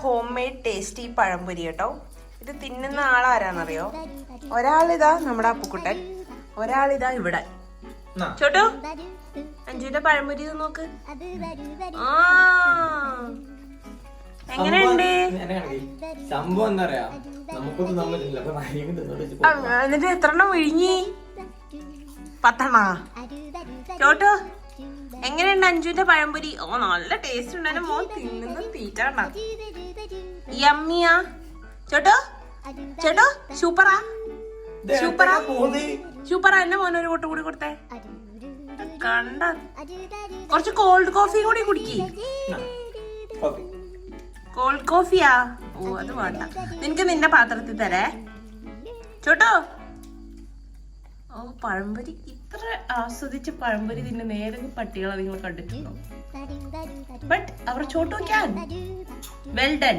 Home made tasty പഴംപൊരി കേട്ടോ. ഇത് തിന്നുന്ന ആളാരാന്നറിയോ? ഒരാളിതാ നമ്മുടെ അപ്പുക്കുട്ടൻ, ഒരാളിതാ ഇവിടെ. ചോട്ടു, അഞ്ജുവിന്റെ പഴംപൊരി നോക്ക്. ആ എങ്ങനെയുണ്ട്? സംഭവം എന്താ പറയാ, എന്നിട്ട് എത്രണ്ണം വിഴുങ്ങി? 10 ചോട്ടു, എങ്ങനെയുണ്ട് അഞ്ജുവിന്റെ പഴംപൊരി? ഓ നല്ല ടേസ്റ്റ് ഉണ്ടായിരുന്നു. മോൻ തിന്നുന്ന തീറ്റാണ്ട. യമ്മിയാ ചോട്ടു? ചോട്ടു സൂപ്പറാ, സൂപ്പറാ, സൂപ്പറാ. എന്നെ മോനൊരു കൂട്ട് കൂടി കൊടുത്തേ. കണ്ട കുറച്ച് കോൾഡ് കോഫി കൂടി കുടിക്കി. കോൾഡ് കോഫിയാ? ഓ അത് വേണ്ട, നിനക്ക് നിന്റെ പാത്രത്തിൽ തരേ ചോട്ടോ. ഓ പഴംപൊരി, ഇത്ര ആസ്വദിച്ച് പഴംപൊരി തിന്നുന്ന ഏതെങ്കിലും പട്ടികളെ നിങ്ങൾ കണ്ടിട്ടുണ്ടോ? ബട്ട് അവർ ചോട്ടു ക്യാൻ. Well done.